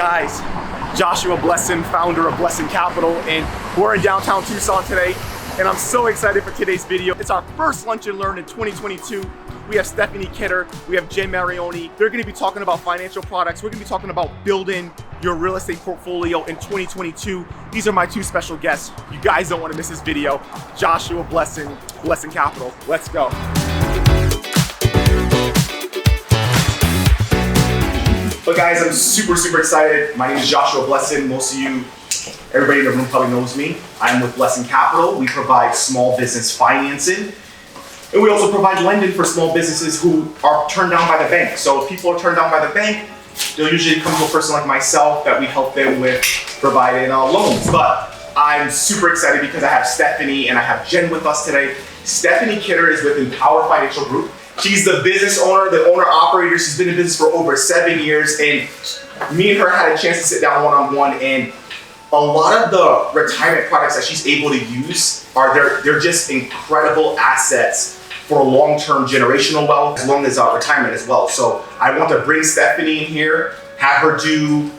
guys, Joshua Blessin, founder of Blessin Capital, and we're in downtown Tucson today, and I'm so excited for today's video. It's our first Lunch and Learn in 2022. We have Stephanie Kidder, we have Jen Maiorany. They're gonna be talking about financial products. We're gonna be talking about building your real estate portfolio in 2022. These are my two special guests. You guys don't wanna miss this video. Joshua Blessin, Blessin Capital. Let's go. But guys, I'm super excited. My name is Joshua Blessin. Most of you, everybody in the room probably knows me. I'm with Blessin Capital. We provide small business financing. And we also provide lending for small businesses who are turned down by the bank. So if people are turned down by the bank, they'll usually come to a person like myself that we help them with providing loans. But I'm super excited because I have Stephanie and I have Jen with us today. Stephanie Kidder is with Empower Financial Group. She's the business owner, the owner-operator. She's been in business for over 7 years, and me and her had a chance to sit down one-on-one, and a lot of the retirement products that she's able to use they're just incredible assets for long-term generational wealth, as long as retirement as well. So I want to bring Stephanie in here, have her do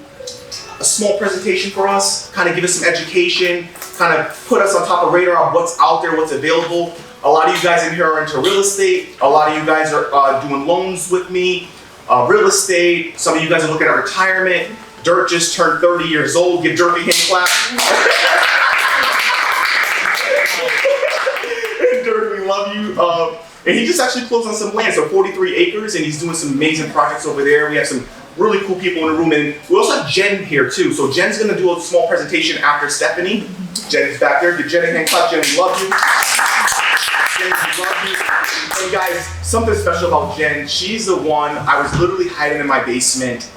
a small presentation for us, kind of give us some education, kind of put us on top of radar on what's out there, what's available. A lot of you guys in here are into real estate. A lot of you guys are doing loans with me, real estate. Some of you guys are looking at retirement. Dirk just turned 30 years old. Give Dirk a hand clap. Dirk, we love you. And he just actually closed on some land, so 43 acres, and he's doing some amazing projects over there. We have some really cool people in the room, and we also have Jen here too. So Jen's gonna do a small presentation after Stephanie. Jen is back there. Give Jen a hand clap. Jen, we love you. Jen, we love you. And guys, something special about Jen. She's the one, I was literally hiding in my basement,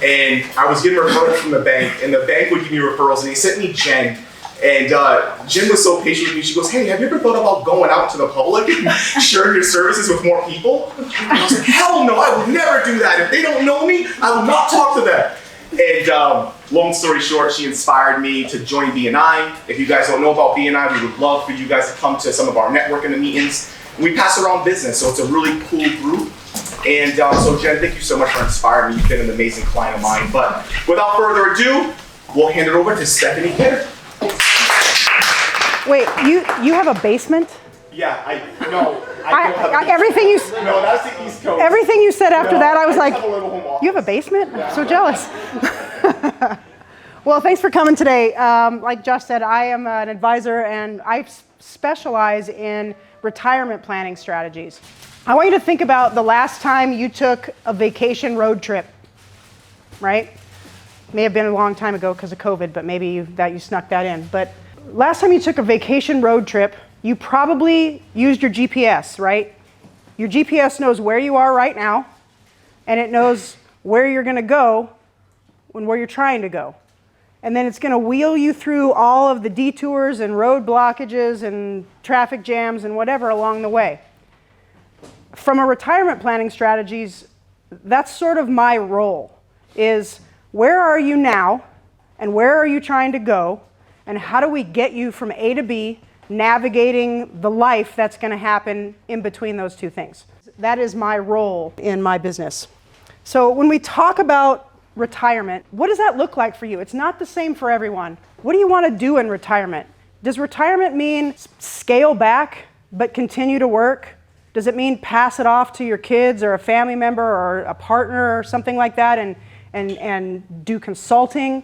and I was getting referrals from the bank, and the bank would give me referrals, and they sent me Jen. And Jen was so patient with me. She goes, "Hey, have you ever thought about going out to the public and sharing your services with more people?" And I was like, "Hell no, I would never do that. If they don't know me, I will not talk to them." And long story short, she inspired me to join BNI. If you guys don't know about BNI, we would love for you guys to come to some of our networking meetings. We pass around business, so it's a really cool group. And so Jen, thank you so much for inspiring me. You've been an amazing client of mine. But without further ado, we'll hand it over to Stephanie Kidder. Wait, you have a basement? Yeah, I don't have everything you No, that's the East Coast. Everything you said after that, I was like, have a little home office. you have a basement? Yeah. I'm so jealous. Well, thanks for coming today. Like Josh said, I am an advisor and I specialize in retirement planning strategies. I want you to think about the last time you took a vacation road trip, right? May have been a long time ago because of COVID, but maybe you snuck that in. But last time you took a vacation road trip, you probably used your GPS, right? Your GPS knows where you are right now, and it knows where you're gonna go and where you're trying to go. And then it's gonna wheel you through all of the detours and road blockages and traffic jams and whatever along the way. From a retirement planning strategies, that's sort of my role, is where are you now and where are you trying to go? And how do we get you from A to B, navigating the life that's going to happen in between those two things? That is my role in my business. So when we talk about retirement, what does that look like for you? It's not the same for everyone. What do you want to do in retirement? Does retirement mean scale back but continue to work? Does it mean pass it off to your kids or a family member or a partner or something like that and do consulting?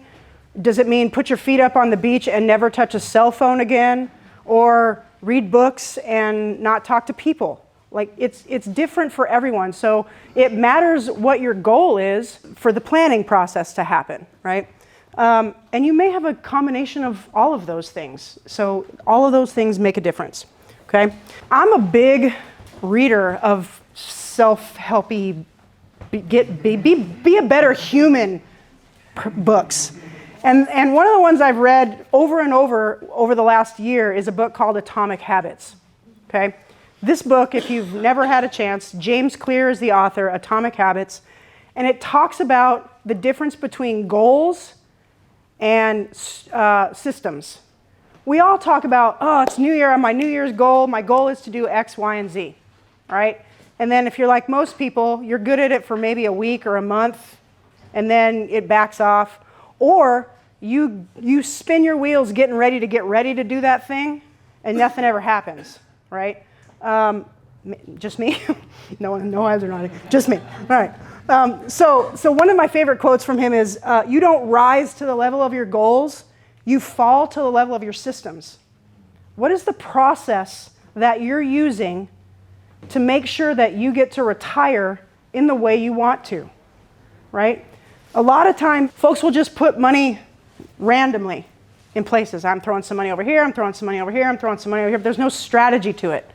Does it mean put your feet up on the beach and never touch a cell phone again? Or read books and not talk to people? Like, it's different for everyone. So it matters what your goal is for the planning process to happen, right? And you may have a combination of all of those things. So all of those things make a difference, okay? I'm a big reader of self-helpy, be a better human books. And one of the ones I've read over and over the last year is a book called Atomic Habits, okay? This book, if you've never had a chance, James Clear is the author, Atomic Habits, and it talks about the difference between goals and systems. We all talk about, oh, it's New Year, my New Year's goal, my goal is to do X, Y, and Z, right? And then if you're like most people, you're good at it for maybe a week or a month, and then it backs off, or you spin your wheels getting ready to do that thing, and nothing ever happens, right? Just me? No eyes are nodding. Just me. All right. So one of my favorite quotes from him is, you don't rise to the level of your goals, you fall to the level of your systems. What is the process that you're using to make sure that you get to retire in the way you want to, right? A lot of time, folks will just put money randomly in places. I'm throwing some money over here, I'm throwing some money over here, I'm throwing some money over here. There's no strategy to it.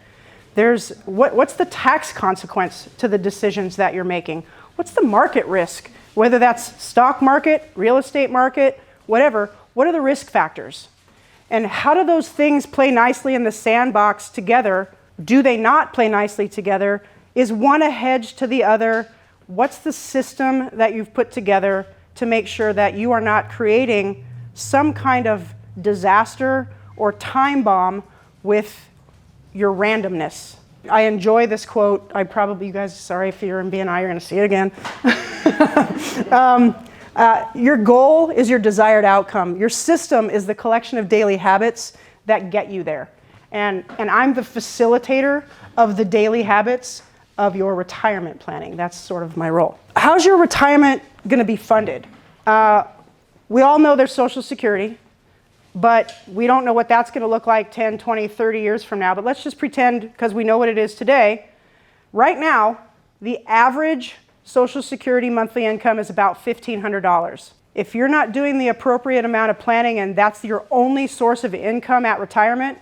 There's, what's the tax consequence to the decisions that you're making? What's the market risk? Whether that's stock market, real estate market, whatever, what are the risk factors? And how do those things play nicely in the sandbox together? Do they not play nicely together? Is one a hedge to the other? What's the system that you've put together to make sure that you are not creating some kind of disaster or time bomb with your randomness? I enjoy this quote. You guys, sorry if you're in BNI, you're going to see it again. Your goal is your desired outcome. Your system is the collection of daily habits that get you there. And I'm the facilitator of the daily habits of your retirement planning. That's sort of my role. How's your retirement going to be funded? We all know there's Social Security, but we don't know what that's going to look like 10, 20, 30 years from now. But let's just pretend, because we know what it is today. Right now, the average Social Security monthly income is about $1,500. If you're not doing the appropriate amount of planning and that's your only source of income at retirement,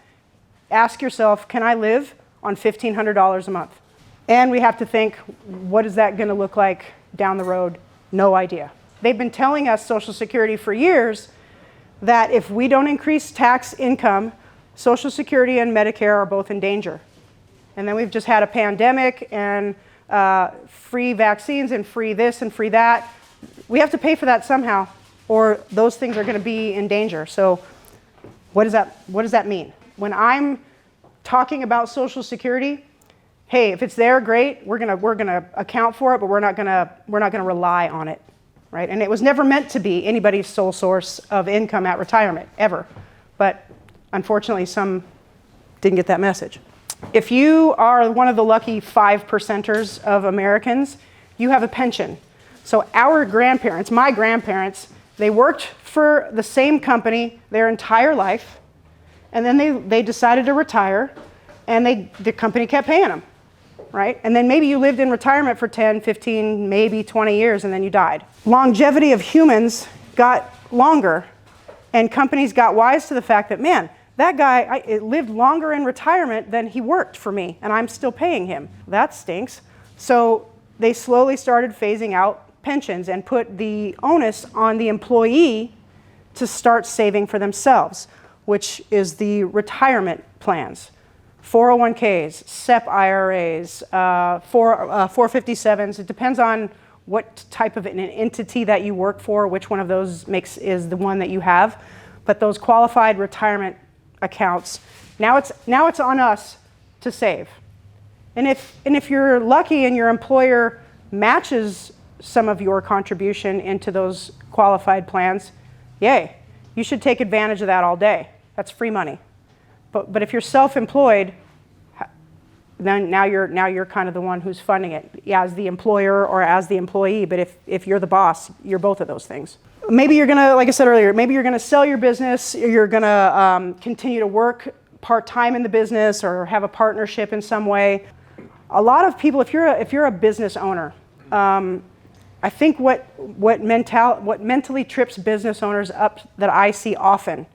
ask yourself, can I live on $1,500 a month? And we have to think, what is that going to look like down the road? No idea. They've been telling us, Social Security, for years that if we don't increase tax income, Social Security and Medicare are both in danger. And then we've just had a pandemic and free vaccines and free this and free that. We have to pay for that somehow, or those things are going to be in danger. So what does that mean? When I'm talking about Social Security, hey, if it's there, great. We're gonna account for it, but we're not gonna rely on it, right? And it was never meant to be anybody's sole source of income at retirement, ever. But unfortunately, some didn't get that message. If you are one of the lucky 5%ers of Americans, you have a pension. So our grandparents, my grandparents, they worked for the same company their entire life, and then they decided to retire, and the company kept paying them, right? And then maybe you lived in retirement for 10, 15, maybe 20 years, and then you died. Longevity of humans got longer, and companies got wise to the fact that, man, that guy lived longer in retirement than he worked for me, and I'm still paying him. That stinks. So they slowly started phasing out pensions and put the onus on the employee to start saving for themselves, which is the retirement plans. 401ks, SEP IRAs, 457s. It depends on what type of an entity that you work for, which one of those is the one that you have. But those qualified retirement accounts, now it's on us to save. And if you're lucky and your employer matches some of your contribution into those qualified plans, yay, you should take advantage of that all day. That's free money. But if you're self-employed, then now you're kind of the one who's funding it, as the employer or as the employee. But if you're the boss, you're both of those things. Maybe you're gonna, like I said earlier, maybe you're gonna sell your business. You're gonna continue to work part-time in the business or have a partnership in some way. A lot of people, if you're a business owner, I think what mentally trips business owners up that I see often,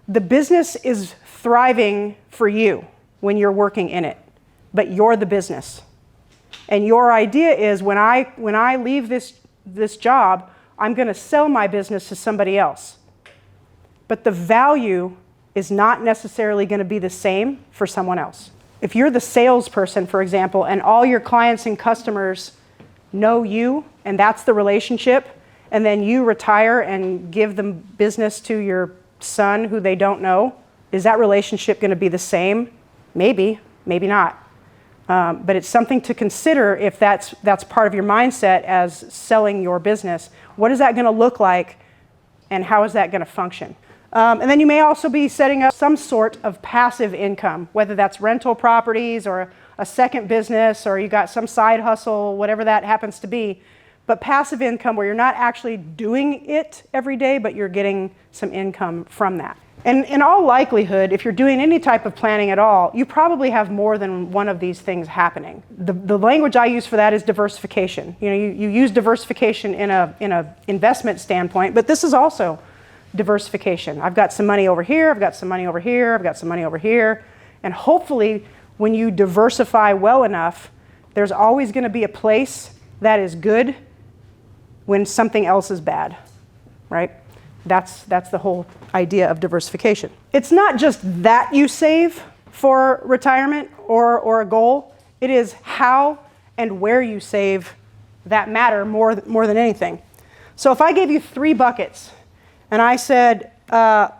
the business is thriving for you when you're working in it, but you're the business. And your idea is when I leave this job, I'm going to sell my business to somebody else. But the value is not necessarily going to be the same for someone else. If you're the salesperson, for example, and all your clients and customers know you, and that's the relationship, and then you retire and give the business to your son who they don't know, is that relationship going to be the same? Maybe, maybe not. But it's something to consider if that's part of your mindset as selling your business. What is that going to look like, and how is that going to function? And then you may also be setting up some sort of passive income, whether that's rental properties or a second business, or you got some side hustle, whatever that happens to be. But passive income where you're not actually doing it every day, but you're getting some income from that. And in all likelihood, if you're doing any type of planning at all, you probably have more than one of these things happening. The language I use for that is diversification. You know, you use diversification in a investment standpoint, but this is also diversification. I've got some money over here, I've got some money over here, I've got some money over here. And hopefully, when you diversify well enough, there's always going to be a place that is good when something else is bad, right? That's the whole idea of diversification. It's not just that you save for retirement or a goal. It is how and where you save that matter more than anything. So if I gave you 3 buckets and I said,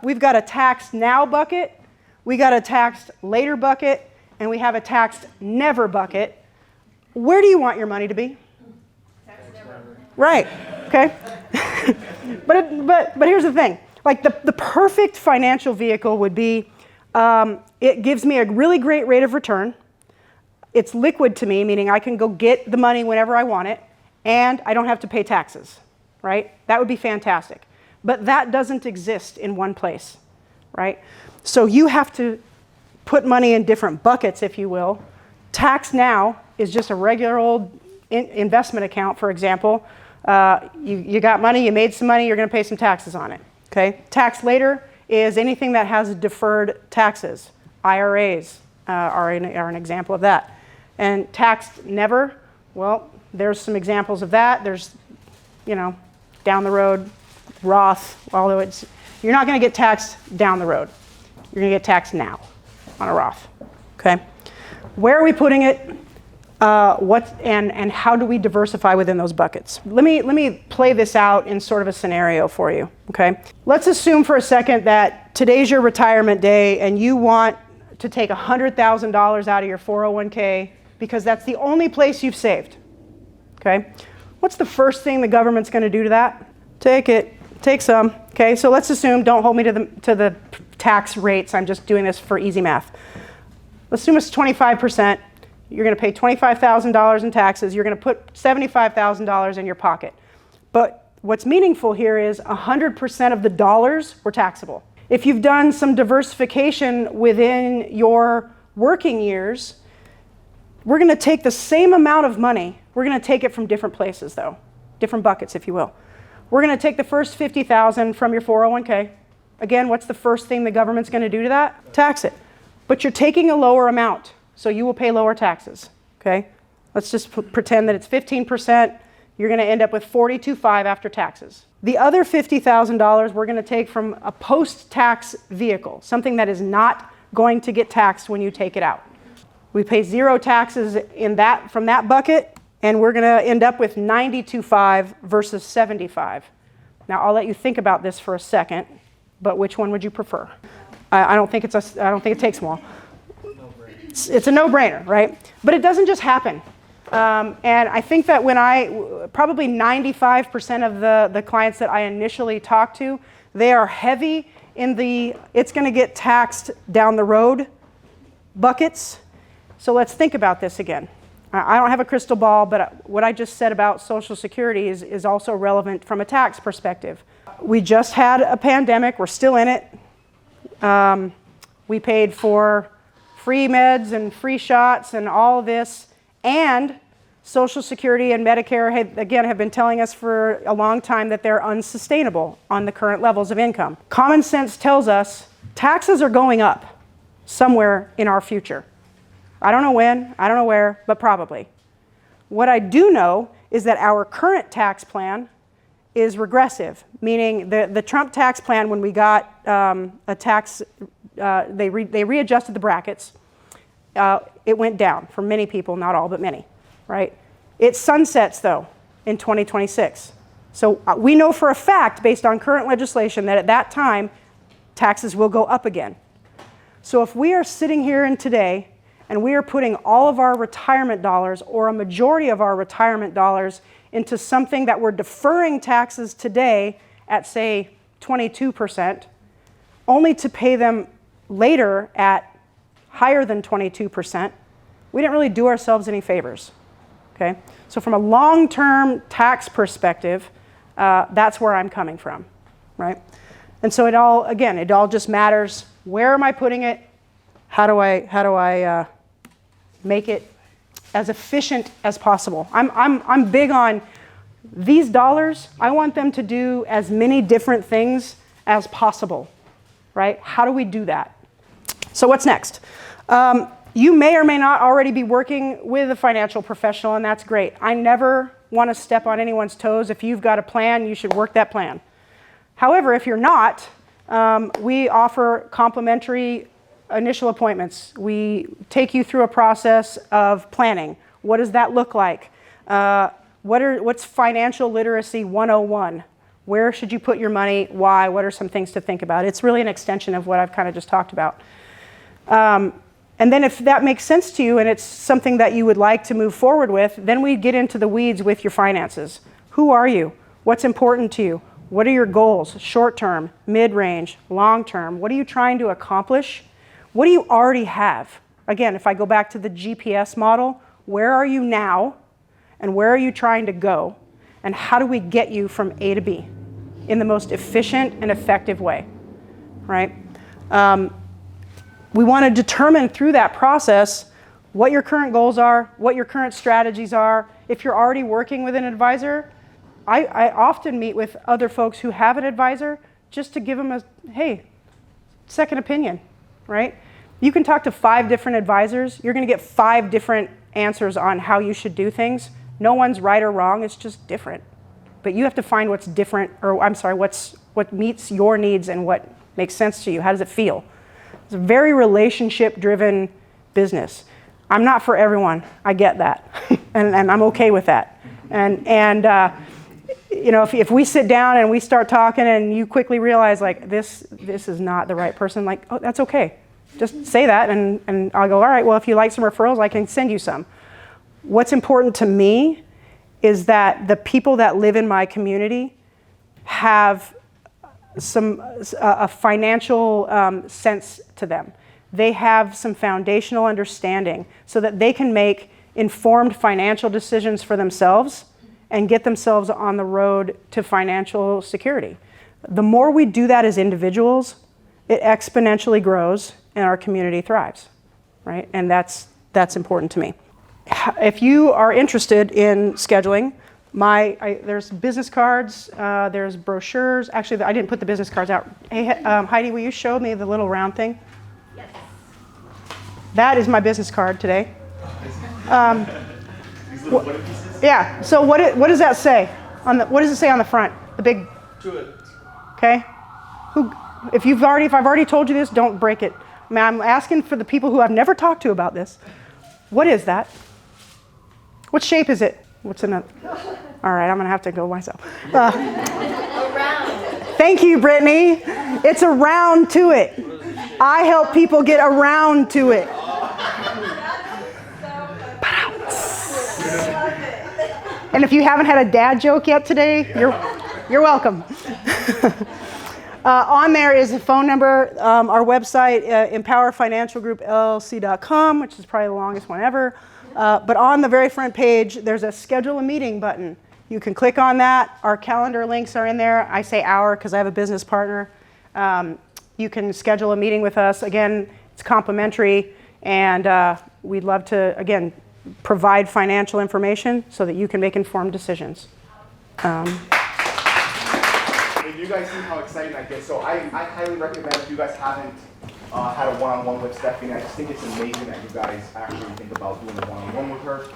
we've got a taxed now bucket, we got a taxed later bucket, and we have a taxed never bucket, where do you want your money to be? Taxed never. Right, okay. But here's the thing. Like the perfect financial vehicle would be, it gives me a really great rate of return. It's liquid to me, meaning I can go get the money whenever I want it, and I don't have to pay taxes, right? That would be fantastic. But that doesn't exist in one place, right? So you have to put money in different buckets, if you will. Tax now is just a regular old investment account, for example. You got money, you made some money, you're going to pay some taxes on it. Okay. Tax later is anything that has deferred taxes. IRAs are an example of that. And taxed never, well, there's some examples of that. There's, down the road, Roth, although you're not going to get taxed down the road. You're going to get taxed now on a Roth. Okay. Where are we putting it? And how do we diversify within those buckets? Let me play this out in sort of a scenario for you, okay? Let's assume for a second that today's your retirement day and you want to take $100,000 out of your 401k because that's the only place you've saved, okay? What's the first thing the government's going to do to that? Take some, okay? So let's assume, don't hold me to the tax rates, I'm just doing this for easy math. Let's assume it's 25%. You're going to pay $25,000 in taxes. You're going to put $75,000 in your pocket. But what's meaningful here is 100% of the dollars were taxable. If you've done some diversification within your working years, we're going to take the same amount of money. We're going to take it from different places, though, different buckets, if you will. We're going to take the first $50,000 from your 401k. Again, what's the first thing the government's going to do to that? Tax it. But you're taking a lower amount. So you will pay lower taxes, okay? Let's just pretend that it's 15%. You're going to end up with $42,500 after taxes. The other $50,000 we're going to take from a post-tax vehicle, something that is not going to get taxed when you take it out. We pay 0 taxes from that bucket, and we're going to end up with $92,500 versus $75,000. Now I'll let you think about this for a second, but which one would you prefer? I don't think it takes long. It's a no-brainer, right? But it doesn't just happen. And I think that probably 95% of the clients that I initially talked to, they are heavy in it's going to get taxed down the road buckets. So let's think about this again. I don't have a crystal ball, but what I just said about Social Security is also relevant from a tax perspective. We just had a pandemic. We're still in it. We paid for free meds and free shots and all of this, and Social Security and Medicare have been telling us for a long time that they're unsustainable on the current levels of income. Common sense tells us taxes are going up somewhere in our future. I don't know when, I don't know where, but probably. What I do know is that our current tax plan is regressive, meaning the Trump tax plan, when we got a tax, they readjusted the brackets. It went down for many people, not all, but many, right? It sunsets, though, in 2026. So we know for a fact, based on current legislation, that at that time, taxes will go up again. So if we are sitting here today and we are putting all of our retirement dollars, or a majority of our retirement dollars, into something that we're deferring taxes today at, say, 22%, only to pay them later at higher than 22%, we didn't really do ourselves any favors, okay? So from a long-term tax perspective, that's where I'm coming from, right? And so it all just matters, where am I putting it? How do I make it as efficient as possible? I'm big on these dollars. I want them to do as many different things as possible, right? How do we do that? So what's next? You may or may not already be working with a financial professional, and that's great. I never want to step on anyone's toes. If you've got a plan, you should work that plan. However, if you're not, we offer complimentary initial appointments. We take you through a process of planning. What does that look like? What's financial literacy 101? Where should you put your money? Why? What are some things to think about? It's really an extension of what I've kind of just talked about. And then if that makes sense to you and it's something that you would like to move forward with, then we get into the weeds with your finances. Who are you? What's important to you? What are your goals? Short-term, mid-range, long-term? What are you trying to accomplish? What do you already have? Again, if I go back to the GPS model, where are you now and where are you trying to go? And how do we get you from A to B in the most efficient and effective way, right? We want to determine through that process what your current goals are, what your current strategies are. If you're already working with an advisor, I often meet with other folks who have an advisor just to give them a, hey, second opinion, right? You can talk to 5 different advisors. You're going to get 5 different answers on how you should do things. No one's right or wrong. It's just different. But you have to find what's different, or I'm sorry, what meets your needs and what makes sense to you. How does it feel? It's a very relationship-driven business. I'm not for everyone. I get that, and I'm okay with that. And you know, if we sit down and we start talking, and you quickly realize like this is not the right person, like, oh, that's okay. Just say that, and I'll go, all right. Well, if you like some referrals, I can send you some. What's important to me is that the people that live in my community have a financial sense to them. They have some foundational understanding so that they can make informed financial decisions for themselves and get themselves on the road to financial security. The more we do that as individuals, it exponentially grows and our community thrives, right? And that's important to me. If you are interested in scheduling, there's business cards, there's brochures. Actually, I didn't put the business cards out. Hey, Heidi, will you show me the little round thing? Yes. That is my business card today. These little wooden pieces? Yeah. So what does that say? What does it say on the front? The big. To it. Okay. If I've already told you this, don't break it. I'm asking for the people who I've never talked to about this. What is that? What shape is it? What's in it? All right, I'm gonna have to go myself. A round. Thank you, Brittany. It's a round to it. I help people get around to it. And if you haven't had a dad joke yet today, you're welcome. On there is a phone number, our website, empowerfinancialgroupllc.com, which is probably the longest one ever. But on the very front page, there's a schedule a meeting button. You can click on that. Our calendar links are in there. I say our because I have a business partner. You can schedule a meeting with us. Again, it's complimentary, and we'd love to, again, provide financial information so that you can make informed decisions. You guys see how exciting that gets. So I highly recommend, if you guys haven't had a one-on-one with Stephanie, I just think it's amazing that you guys actually think about doing a one-on-one with her.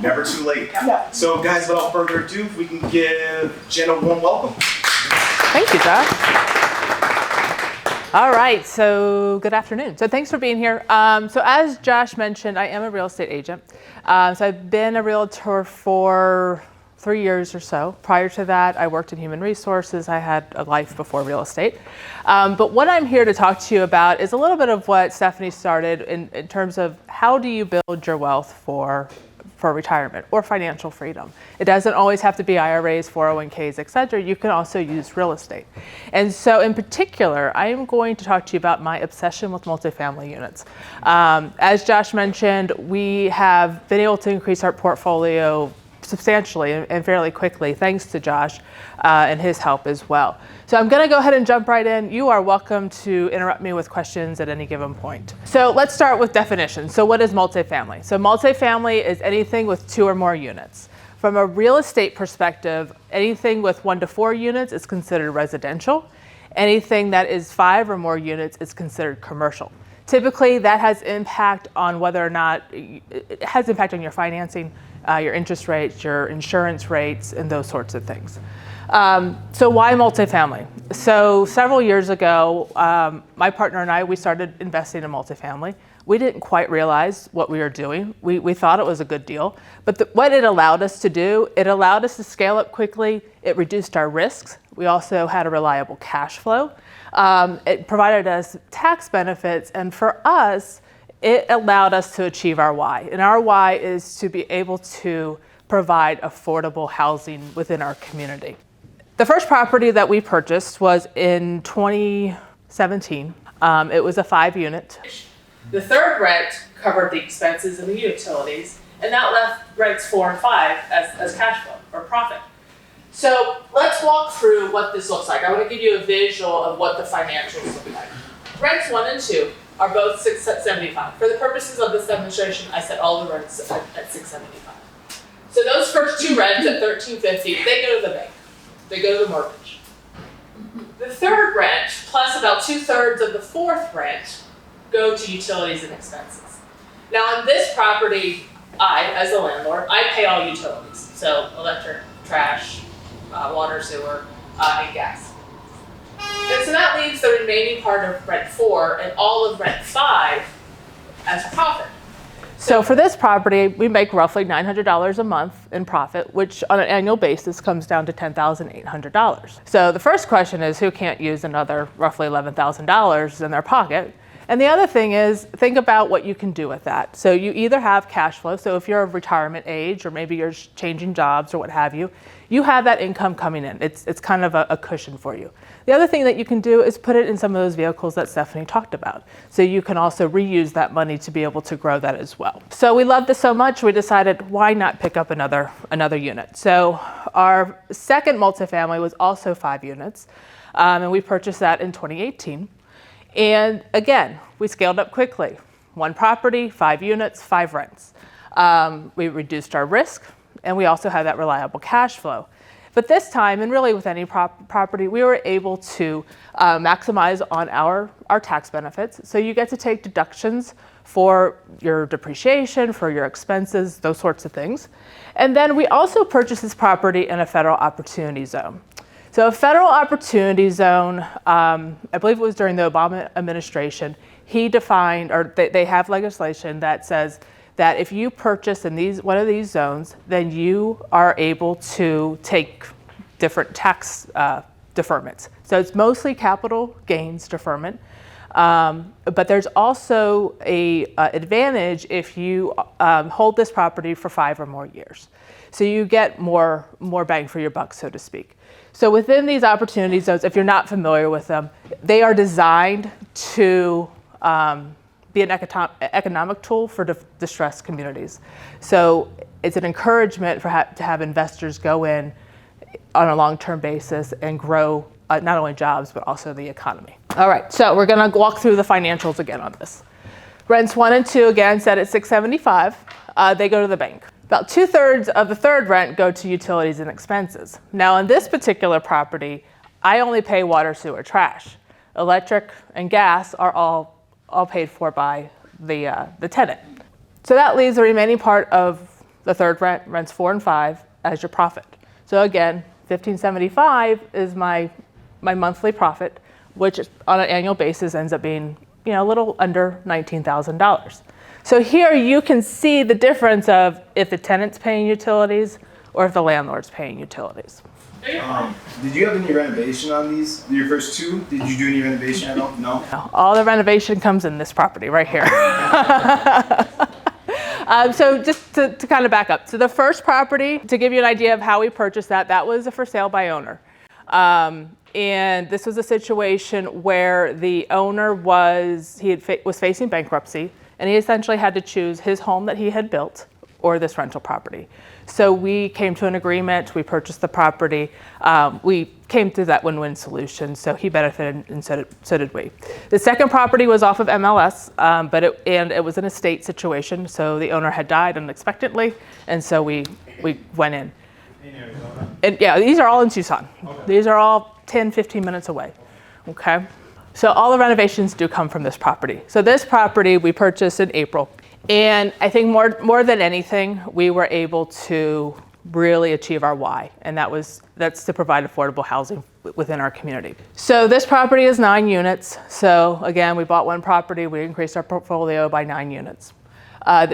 Never too late. Yeah. So guys, without further ado, if we can give Jen a warm welcome. Thank you, Josh. All right, so good afternoon. So thanks for being here. So as Josh mentioned, I am a real estate agent. So I've been a realtor for 3 years or so. Prior to that, I worked in human resources. I had a life before real estate. But what I'm here to talk to you about is a little bit of what Stephanie started in terms of how do you build your wealth for retirement or financial freedom. It doesn't always have to be IRAs, 401ks, et cetera. You can also use real estate. And so in particular, I am going to talk to you about my obsession with multifamily units. As Josh mentioned, we have been able to increase our portfolio substantially and fairly quickly, thanks to Josh and his help as well. So I'm going to go ahead and jump right in. You are welcome to interrupt me with questions at any given point. So let's start with definitions. So what is multifamily? So multifamily is anything with 2 or more units. From a real estate perspective, anything with 1 to 4 units is considered residential. Anything that is 5 or more units is considered commercial. Typically, that has impact on whether or not, it has impact on your financing, your interest rates, your insurance rates, and those sorts of things. So why multifamily? So several years ago, my partner and I, we started investing in multifamily. We didn't quite realize what we were doing. We thought it was a good deal, but what it allowed us to do, it allowed us to scale up quickly. It reduced our risks. We also had a reliable cash flow. It provided us tax benefits, and for us, it allowed us to achieve our why. And our why is to be able to provide affordable housing within our community. The first property that we purchased was in 2017. It was a 5-unit. The third rent covered the expenses and the utilities, and that left rents 4 and 5 as cash flow or profit. So let's walk through what this looks like. I want to give you a visual of what the financials look like. Rents 1 and 2 are both $675. For the purposes of this demonstration, I set all the rents at $675. So those first 2 rents at $1,350, they go to the bank. They go to the mortgage. The third rent, plus about 2/3 of the fourth rent, go to utilities and expenses. Now on this property, I, as a landlord, I pay all utilities. So electric, trash, water, sewer, and gas. And so that leaves the remaining part of rent 4 and all of rent 5 as profit. So for this property, we make roughly $900 a month in profit, which on an annual basis comes down to $10,800. So the first question is, who can't use another roughly $11,000 in their pocket? And the other thing is, think about what you can do with that. So you either have cash flow, so if you're of retirement age or maybe you're changing jobs or what have you, you have that income coming in. It's kind of a cushion for you. The other thing that you can do is put it in some of those vehicles that Stephanie talked about. So you can also reuse that money to be able to grow that as well. So we loved this so much, we decided why not pick up another unit. So our second multifamily was also 5 units, and we purchased that in 2018. And again, we scaled up quickly. 1 property, 5 units, 5 rents. We reduced our risk, and we also had that reliable cash flow. But this time, and really with any property, we were able to maximize on our tax benefits. So you get to take deductions for your depreciation, for your expenses, those sorts of things. And then we also purchased this property in a federal opportunity zone. So a federal opportunity zone, I believe it was during the Obama administration, he defined, or they have legislation that says that if you purchase in one of these zones, then you are able to take different tax deferments. So it's mostly capital gains deferment, but there's also a advantage if you hold this property for 5 or more years. So you get more bang for your buck, so to speak. So within these opportunity zones, if you're not familiar with them, they are designed to be an economic tool for distressed communities. So it's an encouragement to have investors go in on a long-term basis and grow not only jobs, but also the economy. All right, so we're gonna walk through the financials again on this. Rents 1 and 2, again, set at $675. They go to the bank. About 2/3 of the third rent go to utilities and expenses. Now on this particular property, I only pay water, sewer, trash. Electric and gas are all paid for by the tenant. So that leaves the remaining part of the third rent, rents 4 and 5, as your profit. So again, $1,575 is my monthly profit, which on an annual basis ends up being a little under $19,000. So here you can see the difference of if the tenant's paying utilities or if the landlord's paying utilities. Did you have any renovation on these? Your first two? Did you do any renovation at all? No? All the renovation comes in this property right here. So just to kind of back up. So the first property, to give you an idea of how we purchased that, that was a for sale by owner. And this was a situation where the owner was facing bankruptcy, and he essentially had to choose his home that he had built or this rental property. So we came to an agreement, we purchased the property, we came to that win-win solution, so he benefited and so did we. The second property was off of MLS, but it was an estate situation, so the owner had died unexpectedly, and so we went in. In Arizona? And yeah, these are all in Tucson. Okay. These are all 10, 15 minutes away, okay? So all the renovations do come from this property. So this property we purchased in April. And I think more than anything, we were able to really achieve our why, and that's to provide affordable housing within our community. So this property is 9 units. So again, we bought one property, we increased our portfolio by 9 units.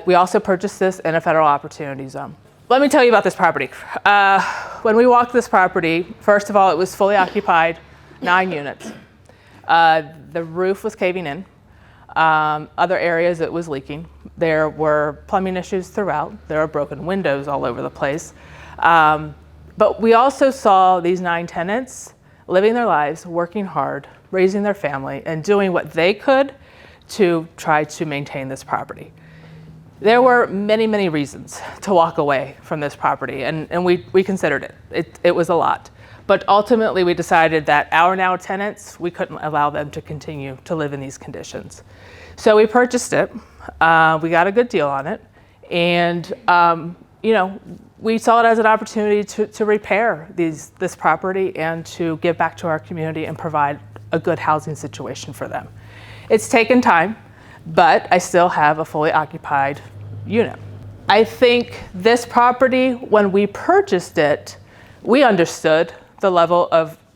We also purchased this in a federal opportunity zone. Let me tell you about this property. When we walked this property, first of all, it was fully occupied, 9 units. The roof was caving in. Other areas it was leaking. There were plumbing issues throughout. There were broken windows all over the place. But we also saw these 9 tenants living their lives, working hard, raising their family, and doing what they could to try to maintain this property. There were many, many reasons to walk away from this property, and we considered it. It was a lot. But ultimately, we decided that our now tenants, we couldn't allow them to continue to live in these conditions. So we purchased it. We got a good deal on it. And, we saw it as an opportunity to repair this property and to give back to our community and provide a good housing situation for them. It's taken time, but I still have a fully occupied unit. I think this property, when we purchased it, we understood the level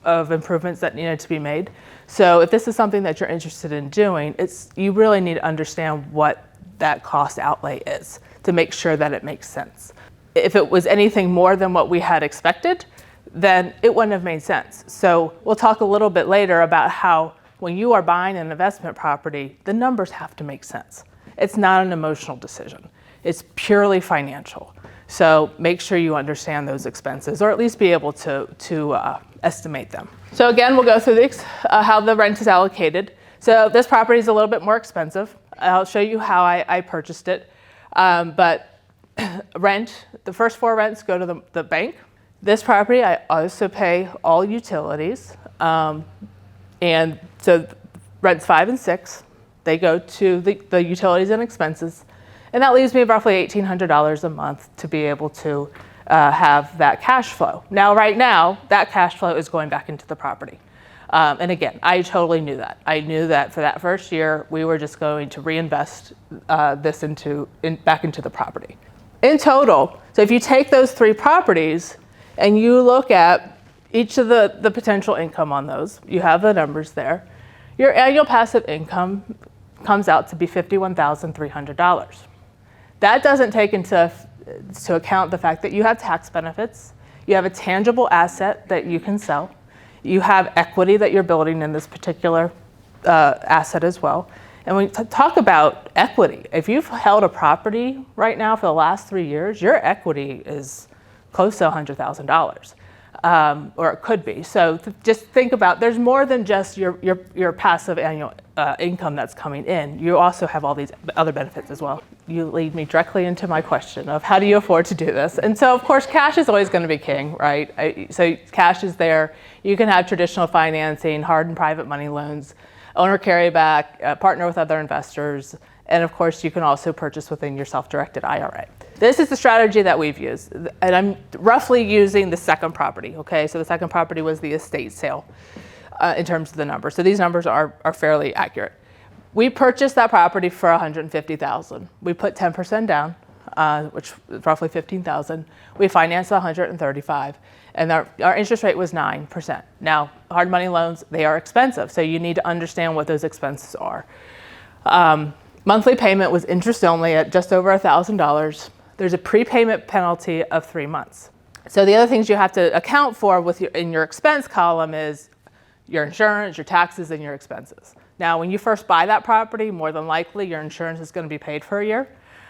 of improvements that needed to be made. So if this is something that you're interested in doing, you really need to understand what that cost outlay is to make sure that it makes sense. If it was anything more than what we had expected, then it wouldn't have made sense. So we'll talk a little bit later about how when you are buying an investment property, the numbers have to make sense. It's not an emotional decision. It's purely financial. So make sure you understand those expenses, or at least be able to estimate them. So again, we'll go through how the rent is allocated. So this property is a little bit more expensive. I'll show you how I purchased it. But rent, the first 4 rents go to the bank. This property, I also pay all utilities. And so rents 5 and 6, they go to the utilities and expenses. And that leaves me roughly $1,800 a month to be able to have that cash flow. Now, right now, that cash flow is going back into the property. And again, I totally knew that. I knew that for that first year, we were just going to reinvest this back into the property. In total, so if you take those 3 properties and you look at each of the potential income on those, you have the numbers there, your annual passive income comes out to be $51,300. That doesn't take into account the fact that you have tax benefits, you have a tangible asset that you can sell, you have equity that you're building in this particular asset as well. And when we talk about equity, if you've held a property right now for the last 3 years, your equity is close to $100,000. Or it could be. So just think about, there's more than just your passive annual income that's coming in. You also have all these other benefits as well. You lead me directly into my question of how do you afford to do this? And so of course, cash is always going to be king, right? So cash is there. You can have traditional financing, hard and private money loans, owner carryback, partner with other investors, and of course, you can also purchase within your self-directed IRA. This is the strategy that we've used, and I'm roughly using the second property, okay? So the second property was the estate sale in terms of the numbers. So these numbers are fairly accurate. We purchased that property for $150,000. We put 10% down, which is roughly $15,000. We financed $135,000, and our interest rate was 9%. Now, hard money loans, they are expensive, so you need to understand what those expenses are. Monthly payment was interest only at just over $1,000. There's a prepayment penalty of 3 months. So the other things you have to account for in your expense column is your insurance, your taxes, and your expenses. Now, when you first buy that property, more than likely your insurance is going to be paid for a year,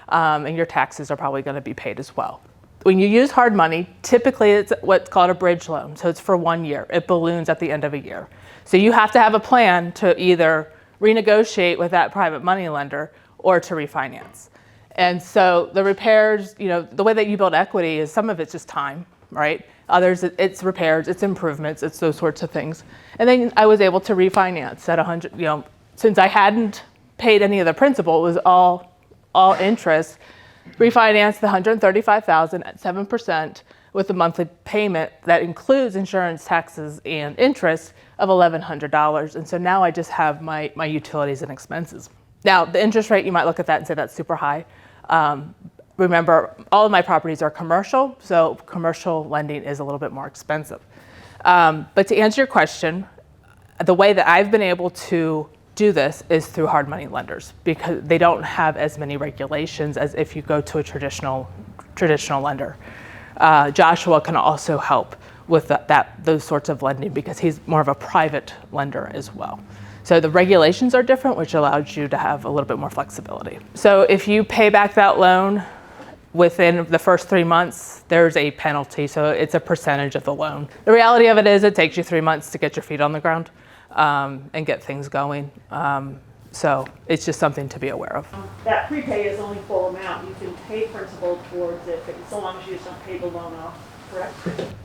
and your taxes are probably going to be paid as well. When you use hard money, typically it's what's called a bridge loan. So it's for 1 year. It balloons at the end of a year. So you have to have a plan to either renegotiate with that private money lender or to refinance. And so the repairs, the way that you build equity is some of it's just time, right? Others, it's repairs, it's improvements, it's those sorts of things. And then I was able to refinance at 100, since I hadn't paid any of the principal, it was all interest, refinanced the $135,000 at 7% with a monthly payment that includes insurance, taxes, and interest of $1,100. And so now I just have my utilities and expenses. Now, the interest rate, you might look at that and say that's super high. Remember, all of my properties are commercial, so commercial lending is a little bit more expensive. But to answer your question, the way that I've been able to do this is through hard money lenders because they don't have as many regulations as if you go to a traditional lender. Joshua can also help with those sorts of lending because he's more of a private lender as well. So the regulations are different, which allows you to have a little bit more flexibility. So if you pay back that loan within the first 3 months, there's a penalty. So it's a percentage of the loan. The reality of it is it takes you 3 months to get your feet on the ground and get things going. So it's just something to be aware of. That prepay is only full amount. You can pay principal towards it, but so long as you just don't pay the loan off, correct?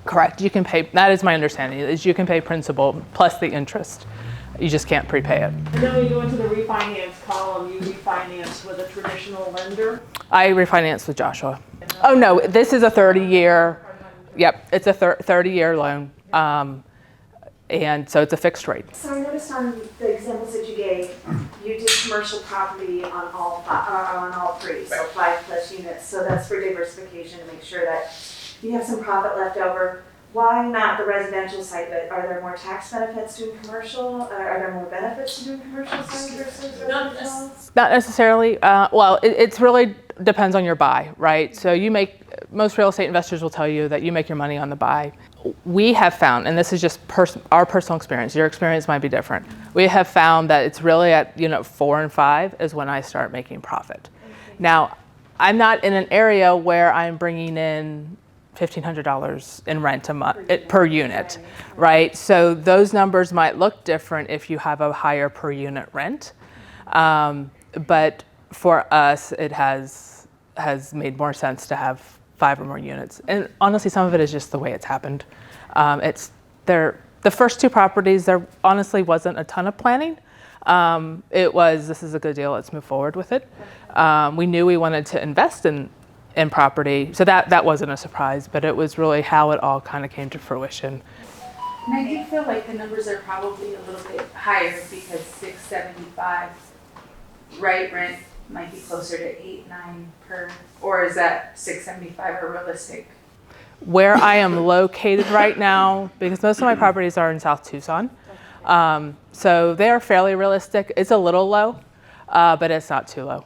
Correct. You can pay, that is my understanding, is you can pay principal plus the interest. You just can't prepay it. And then when you go into the refinance column, you refinance with a traditional lender? I refinanced with Joshua. Oh no, this is a 30-year, yep, it's a 30-year loan. And so it's a fixed rate. So I noticed on the examples that you gave, you did commercial property on all three, so 5+ units. So that's for diversification to make sure that you have some profit left over. Why not the residential side? But are there more tax benefits doing commercial? Are there more benefits to doing commercial side versus residential? Not necessarily. Well, it really depends on your buy, right? So most real estate investors will tell you that you make your money on the buy. We have found, and this is just our personal experience, your experience might be different. We have found that it's really at 4 and 5 is when I start making profit. Okay. Now, I'm not in an area where I'm bringing in $1,500 in rent a month per unit, right? So those numbers might look different if you have a higher per unit rent, but for us, it has made more sense to have 5 or more units. And honestly, some of it is just the way it's happened. The first 2 properties, there honestly wasn't a ton of planning. It was, this is a good deal, let's move forward with it. We knew we wanted to invest in property, so that wasn't a surprise, but it was really how it all kind of came to fruition. And I do feel like the numbers are probably a little bit higher because 675 rent might be closer to 8-9 per, or is that 675 a realistic? Where I am located right now, because most of my properties are in South Tucson, so they are fairly realistic. It's a little low, but it's not too low.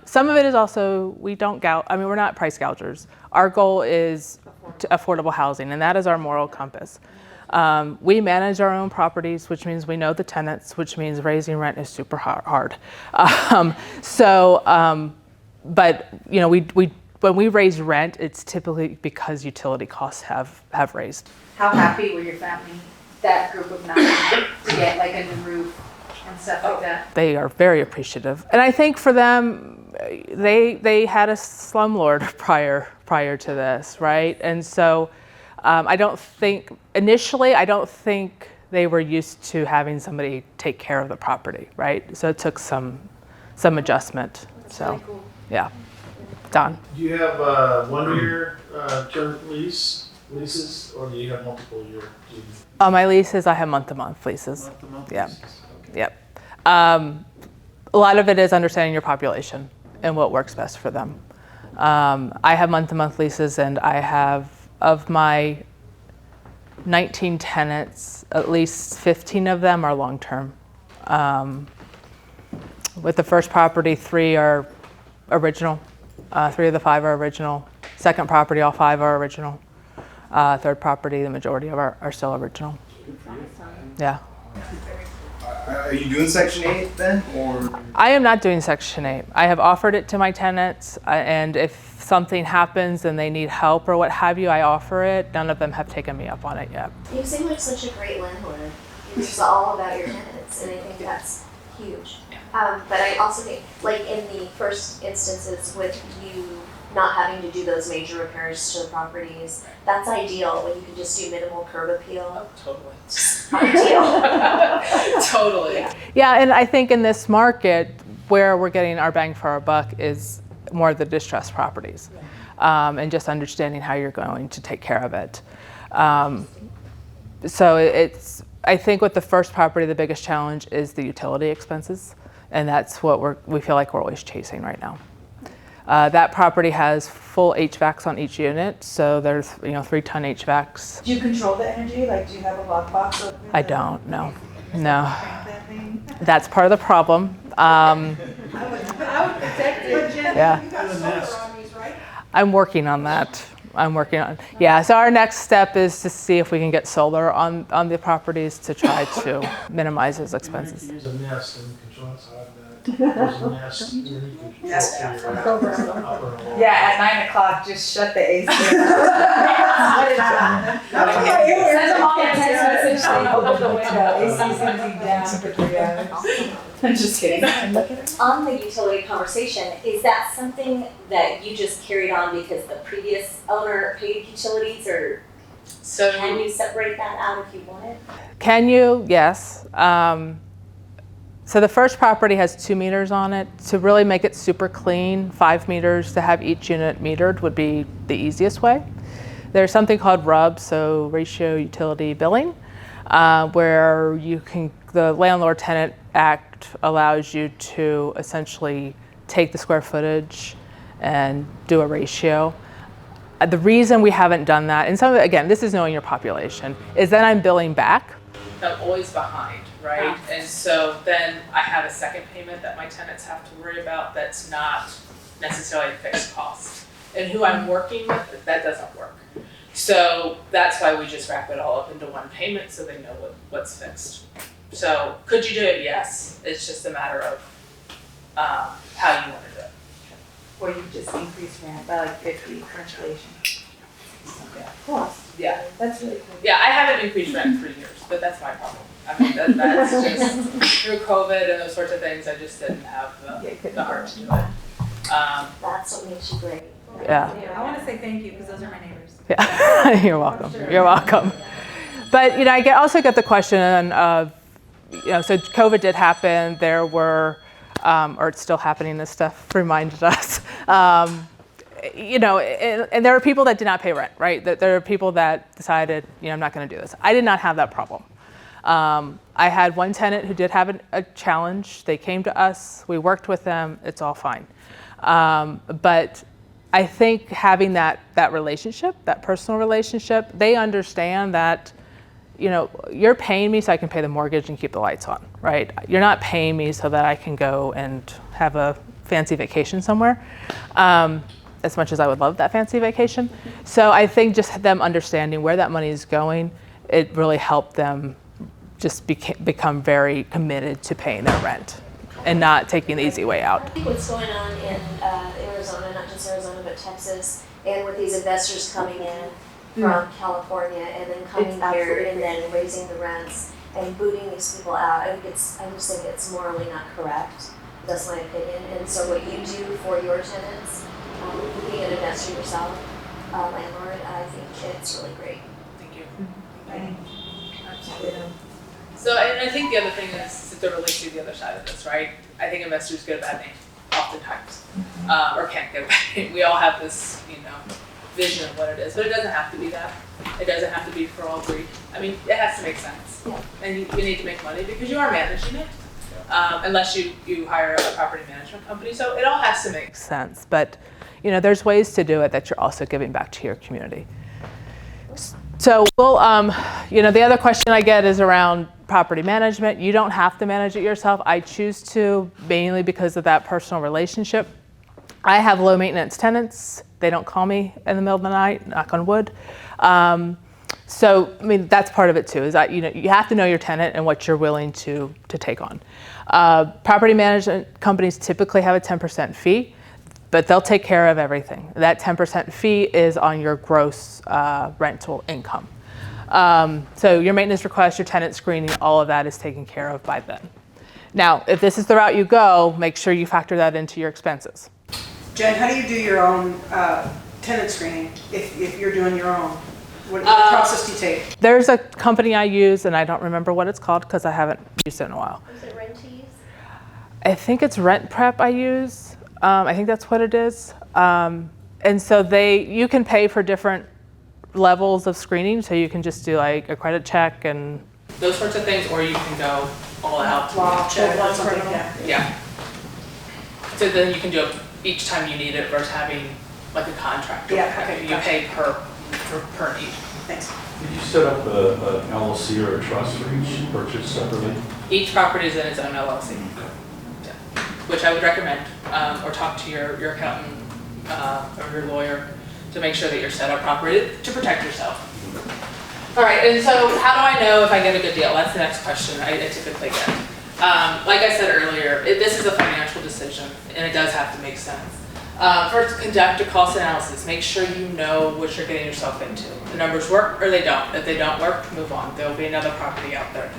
Some of it is also, we're not price gougers. Our goal is affordable housing, and that is our moral compass. We manage our own properties, which means we know the tenants, which means raising rent is super hard. But when we raise rent, it's typically because utility costs have raised. How happy were your family, that group of 9, to get like a new roof and stuff like that? They are very appreciative, and I think for them, they had a slumlord prior to this, right? And so I don't think they were used to having somebody take care of the property, right? So it took some adjustment. That's really cool. Yeah. Don. Do you have 1 year term leases, or do you have multiple year? On my leases, I have month-to-month leases. Month-to-month Yeah. leases. Okay. Yep. A lot of it is understanding your population and what works best for them. I have month-to-month leases, and I have, of my 19 tenants, at least 15 of them are long-term. With the first property, 3 are original. 3 of the 5 are original. Second property, all 5 are original. Third property, the majority of are still original. Yeah. Are you doing Section 8 then, or? I am not doing Section 8. I have offered it to my tenants, and if something happens and they need help or what have you, I offer it. None of them have taken me up on it yet. You seem like such a great landlord. It's all about your tenants, and I think that's huge. But I also think, like in the first instances with you not having to do those major repairs to the properties, that's ideal when you can just do minimal curb appeal. Totally. Ideal. Totally. Yeah, and I think in this market, where we're getting our bang for our buck is more the distressed properties, and just understanding how you're going to take care of it. So it's, I think with the first property, the biggest challenge is the utility expenses, and that's what we feel like we're always chasing right now. That property has full HVACs on each unit, so there's 3-ton HVACs. Do you control the energy? Like, do you have a lockbox? I don't, no. That's part of the problem. I would protect it. Yeah. You got solar on these, right? I'm working on that. Yeah, so our next step is to see if we can get solar on the properties to try to minimize those expenses. You use a Nest and control it, so I have that. There's a Nest, and you can control it. Yeah, at 9 o'clock, just shut the AC. Shut it down. Send them all a text message saying, open the window. AC's gonna be down for 3 hours. I'm just kidding. On the utility conversation, is that something that you just carried on because the previous owner paid utilities, or can you separate that out if you wanted? Can you? Yes. So the first property has 2 meters on it. To really make it super clean, 5 meters to have each unit metered would be the easiest way. There's something called RUB, so Ratio Utility Billing, where the Landlord-Tenant Act allows you to essentially take the square footage and do a ratio. The reason we haven't done that, and some of it, again, this is knowing your population, is that I'm billing back. I'm always behind, right? And so then I have a second payment that my tenants have to worry about that's not necessarily a fixed cost. And who I'm working with, that doesn't work. So that's why we just wrap it all up into one payment so they know what's fixed. So could you do it? Yes. It's just a matter of how you want to do it. Or you just increase rent by like 50 for inflation. Yeah. Cool. Yeah. That's really cool. Yeah, I haven't increased rent in 3 years, but that's my problem. I mean, that's just through COVID and those sorts of things, I just didn't have the heart to do it. That's what makes you great. Yeah. I want to say thank you because those are my neighbors. Yeah. You're welcome. Sure. You're welcome. But I also get the question of, so COVID did happen. There were, or it's still happening. This stuff reminded us. And there are people that did not pay rent, right? That there are people that decided, I'm not going to do this. I did not have that problem. I had one tenant who did have a challenge. They came to us. We worked with them. It's all fine. But I think having that relationship, that personal relationship, they understand that, you're paying me so I can pay the mortgage and keep the lights on, right? You're not paying me so that I can go and have a fancy vacation somewhere, as much as I would love that fancy vacation. So I think just them understanding where that money is going, it really helped them just become very committed to paying their rent and not taking the easy way out. I think what's going on in Arizona, not just Arizona, but Texas, and with these investors coming in from California and then coming here and then raising the rents and booting these people out, I just think it's morally not correct. That's my opinion. And so what you do for your tenants, being an investor yourself, landlord, I think it's really great. Thank you. So, and I think the other thing is to relate to the other side of this, right? I think investors get a bad name, oftentimes, or can't get a bad name. We all have this, vision of what it is, but it doesn't have to be that. It doesn't have to be for all greed. I mean, it has to make sense. Yeah. And you need to make money because you are managing it, unless you hire a property management company. So it all has to make sense. But, there's ways to do it that you're also giving back to your community. So we'll, the other question I get is around property management. You don't have to manage it yourself. I choose to, mainly because of that personal relationship. I have low maintenance tenants. They don't call me in the middle of the night, knock on wood. So, I mean, that's part of it too, is that, you know, you have to know your tenant and what you're willing to take on. Property management companies typically have a 10% fee, but they'll take care of everything. That 10% fee is on your gross rental income. So your maintenance requests, your tenant screening, all of that is taken care of by them. Now, if this is the route you go, make sure you factor that into your expenses. Jen, how do you do your own tenant screening if you're doing your own? What process do you take? There's a company I use, and I don't remember what it's called because I haven't used it in a while. Is it Renties? I think it's Rent Prep I use. I think that's what it is. And so you can pay for different levels of screening, so you can just do like a credit check and Those sorts of things, or you can go all out. Check Full-blown something, criminal. yeah. Yeah. So then you can do it each time you need it versus having like a contract. Yeah, okay, You gotcha. pay per need. Thanks. Did you set up a LLC or a trust for each purchase separately? Each property is in its own LLC. Yeah. Which I would recommend, or talk to your accountant or your lawyer to make sure that you're set up properly to protect yourself. All right, and so how do I know if I get a good deal? That's the next question I typically get. Like I said earlier, this is a financial decision, and it does have to make sense. First, conduct a cost analysis. Make sure you know what you're getting yourself into. The numbers work or they don't. If they don't work, move on. There will be another property out there.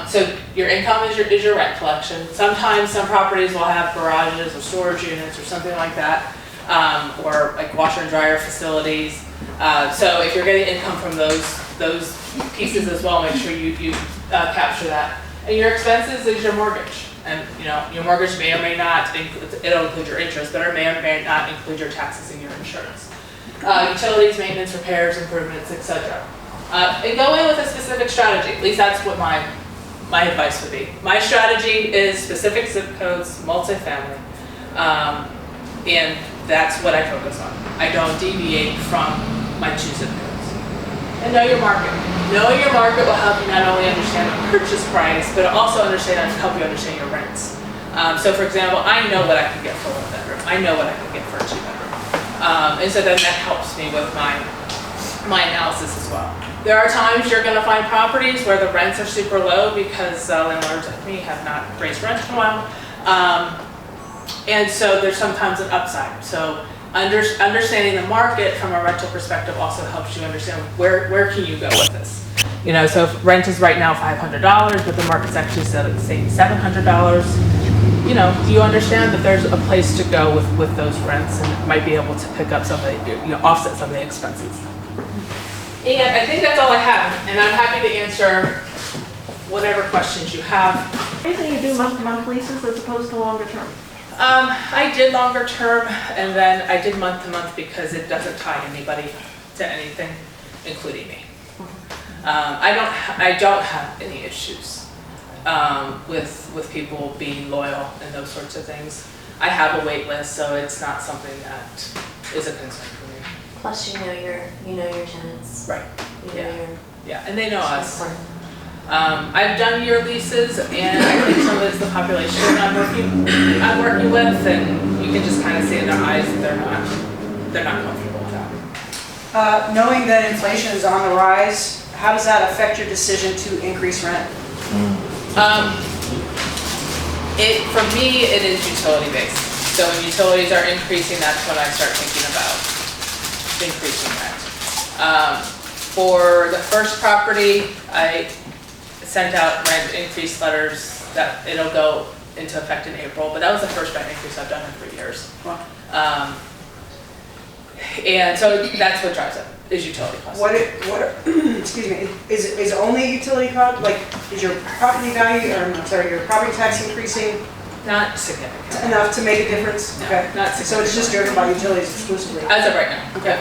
So your income is your rent collection. Sometimes some properties will have garages or storage units or something like that, or like washer and dryer facilities. So if you're getting income from those pieces as well, make sure you capture that. And your expenses is your mortgage. And you know, your mortgage may or may not it'll include your interest, but it may or may not include your taxes and your insurance. Utilities, maintenance, repairs, improvements, etc. And go in with a specific strategy. At least that's what my advice would be. My strategy is specific zip codes, multifamily, and that's what I focus on. I don't deviate from my 2 zip codes. And know your market. Knowing your market will help you not only understand the purchase price, but also help you understand your rents. So for example, I know what I can get for 1 bedroom. I know what I can get for a 2 bedroom. And so then that helps me with my analysis as well. There are times you're going to find properties where the rents are super low because landlords like me have not raised rent in a while. And so there's sometimes an upside. So understanding the market from a rental perspective also helps you understand where can you go with this. You know, so if rent is right now $500, but the market's actually set at saying $700, you know, you understand that there's a place to go with those rents and might be able to pick up some of the, you know, offset some of the expenses. And I think that's all I have, and I'm happy to answer whatever questions you have. Anything you do month-to-month leases as opposed to longer term? I did longer term, and then I did month to month because it doesn't tie anybody to anything, including me. I don't have any issues with people being loyal and those sorts of things. I have a wait list, so it's not something that is a concern for me. Plus, you know your tenants. Right. You know Yeah, and they know us. important. I've done year leases, and I think some of it's the population I'm working with, and you can just kind of see in their eyes that they're not comfortable with that. Knowing that inflation is on the rise, how does that affect your decision to increase rent? For me, it is utility based. So when utilities are increasing, that's when I start thinking about increasing rent. For the first property, I sent out rent increase letters that it'll go into effect in April, but that was the first rent increase I've done in 3 years. Wow. And so that's what drives it, is utility costs. Excuse me, is only utility cost, like, is your property value, or I'm sorry, your property tax increasing Not significant. enough to make a difference? No, Okay. not So it's just driven by utilities exclusively? As of right now. Okay.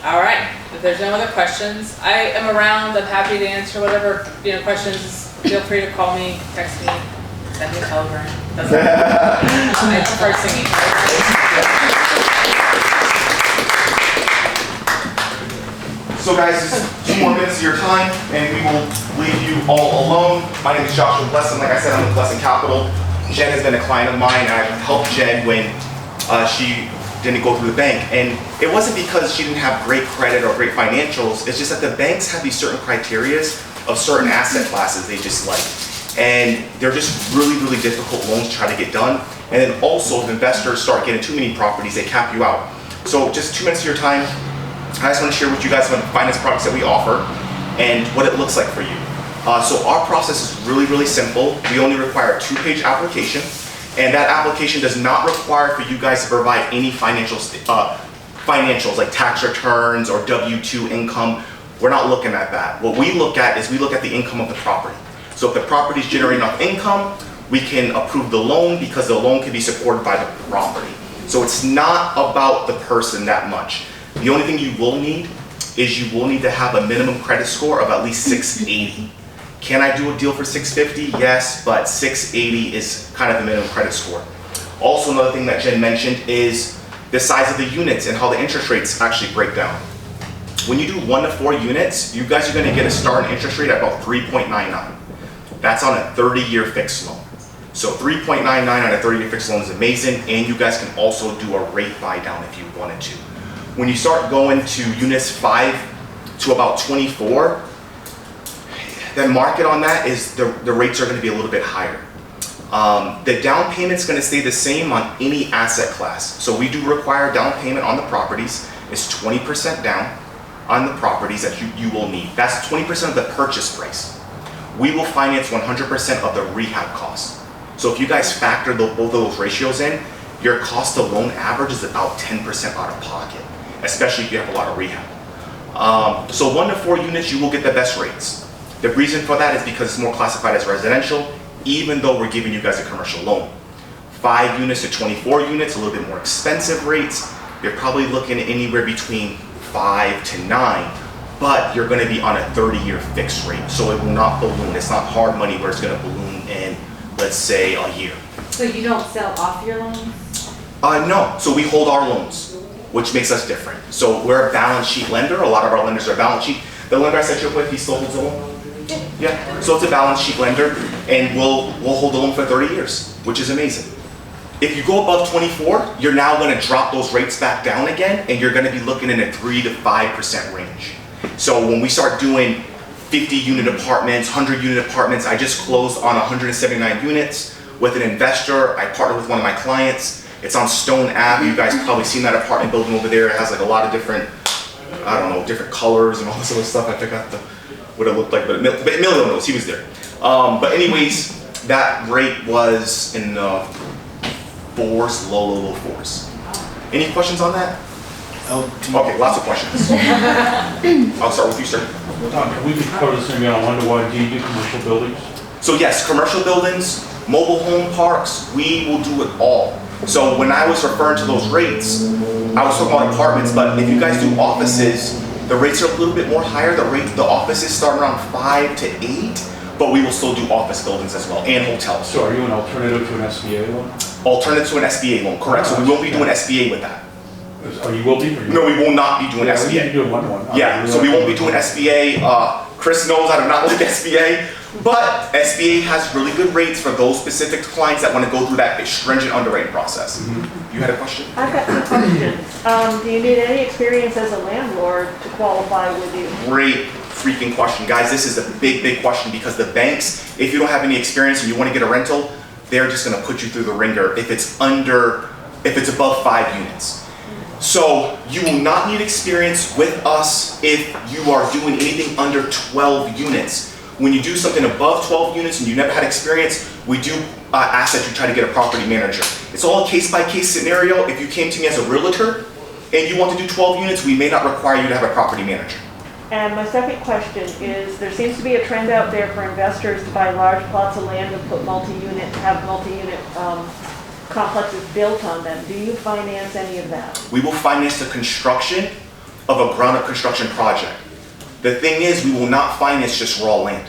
All right, if there's no other questions, I am around. I'm happy to answer whatever questions. Feel free to call me, text me, send me a telegram. I prefer singing. So guys, just 2 more minutes of your time, and we will leave you all alone. My name is Joshua Blessin. Like I said, I'm with Blessin Capital. Jen has been a client of mine, and I've helped Jen win she didn't go through the bank. And it wasn't because she didn't have great credit or great financials, it's just that the banks have these certain criterias of certain asset classes they just like. And they're just really, really difficult loans to try to get done. And then also, if investors start getting too many properties, they cap you out. So just 2 minutes of your time, I just want to share with you guys about the finance products that we offer and what it looks like for you. So our process is really, really simple. We only require a 2-page application, and that application does not require for you guys to provide any financials like tax returns or W-2 income. We're not looking at that. What we look at is we look at the income of the property. So if the property is generating enough income, we can approve the loan because the loan can be supported by the property. So it's not about the person that much. The only thing you will need is you will need to have a minimum credit score of at least 680. Can I do a deal for 650? Yes, but 680 is kind of the minimum credit score. Also, another thing that Jen mentioned is the size of the units and how the interest rates actually break down. When you do 1 to 4 units, you guys are going to get a starting interest rate at about 3.99. That's on a 30-year fixed loan. So 3.99 on a 30-year fixed loan is amazing, and you guys can also do a rate buy down if you wanted to. When you start going to units 5 to about 24, the market on that is the rates are going to be a little bit higher. The down payment's going to stay the same on any asset class. So we do require down payment on the properties. It's 20% down on the properties that you will need. That's 20% of the purchase price. We will finance 100% of the rehab costs. So if you guys factor both of those ratios in, your cost of loan average is about 10% out of pocket, especially if you have a lot of rehab. So 1 to 4 units, you will get the best rates. The reason for that is because it's more classified as residential, even though we're giving you guys a commercial loan. 5 units to 24 units, a little bit more expensive rates. You're probably looking at anywhere between 5 to 9, but you're going to be on a 30-year fixed rate, so it will not balloon. It's not hard money where it's going to balloon in, let's say, a year. So you don't sell off your loans? No, so we hold our loans, which makes us different. So we're a balance sheet lender. A lot of our lenders are balance sheet. The lender I set you up with, he still holds a loan? Yeah, so it's a balance sheet lender, and we'll hold the loan for 30 years, which is amazing. If you go above 24, you're now going to drop those rates back down again, and you're going to be looking in a 3 to 5% range. So when we start doing 50-unit apartments, 100-unit apartments, I just closed on 179 units with an investor. I partnered with one of my clients. It's on Stone Ave. You guys probably seen that apartment building over there. It has like a lot of different, I don't know, different colors and all this other stuff. I forgot what it looked like, but Emilio knows, he was there. But anyways, that rate was in the 4s, low 4s. Any questions on that? Okay, lots of questions. I'll start with you, sir. Can we just cover this maybe on a one-to-one? Do you do commercial buildings? So yes, commercial buildings, mobile home parks, we will do it all. So when I was referring to those rates, I was talking about apartments, but if you guys do offices, the rates are a little bit more higher. The offices start around 5 to 8, but we will still do office buildings as well, and hotels. So are you an alternative to an SBA loan? Alternative to an SBA loan, correct. So we won't be doing SBA with that. Oh, you will be? No, we will not be doing SBA. We can do a one-to-one. Yeah, so we won't be doing SBA. Chris knows I do not like SBA, but SBA has really good rates for those specific clients that want to go through that stringent underwriting process. You had a question? I've got 2 questions. Do you need any experience as a landlord to qualify with you? Great freaking question. Guys, this is a big, big question because the banks, if you don't have any experience and you want to get a rental, they're just going to put you through the ringer if it's above 5 units. So you will not need experience with us if you are doing anything under 12 units. When you do something above 12 units and you never had experience, we do ask that you try to get a property manager. It's all a case-by-case scenario. If you came to me as a realtor and you want to do 12 units, we may not require you to have a property manager. And my second question is, there seems to be a trend out there for investors to buy large plots of land and put multi-unit complexes built on them. Do you finance any of that? We will finance the construction of a ground-up construction project. The thing is, we will not finance just raw land.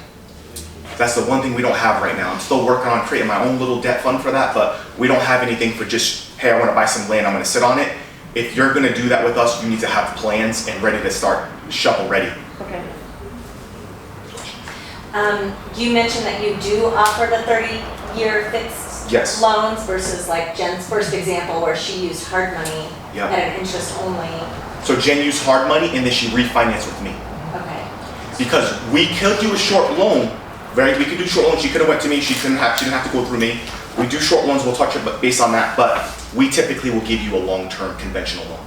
That's the one thing we don't have right now. I'm still working on creating my own little debt fund for that, but we don't have anything for just, hey, I want to buy some land, I'm going to sit on it. If you're going to do that with us, you need to have plans and ready to start shovel ready. Okay. You mentioned that you do offer the 30-year fixed Yes. loans versus like Jen's first example where she used hard money Yep. at an interest only? So Jen used hard money and then she refinanced with me. Okay. Because we could do a short loan, right? We could do short loans. She could have went to me. She didn't have to go through me. We do short loans. We'll touch it, but based on that. But we typically will give you a long-term conventional loan.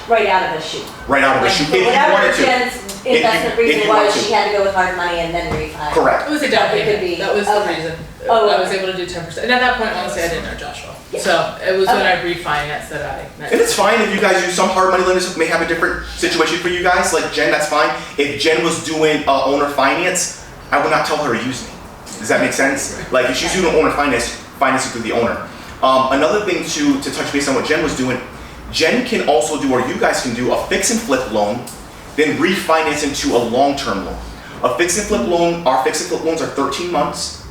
Right out of the chute. Right out of the chute, if you Whatever wanted to. Jen's investment if reason you want was, to. she had to go with hard money and then refi. Correct. It was a down It could payment. be- That was the okay. reason. Oh, I was okay. able to do 10%. And at that point, honestly, I didn't know Joshua. Yeah. So it was when Okay. I refinanced that I met. And it's fine if you guys use some hard money lenders may have a different situation for you guys. Like Jen, that's fine. If Jen was doing owner finance, I would not tell her to use me. Does that make sense? Like if she's doing owner finance, finance it through the owner. Another thing to touch base on what Jen was doing, Jen can also do, or you guys can do, a fix and flip loan, then refinance into a long-term loan. A fix and flip loan, our fix and flip loans are 13 months,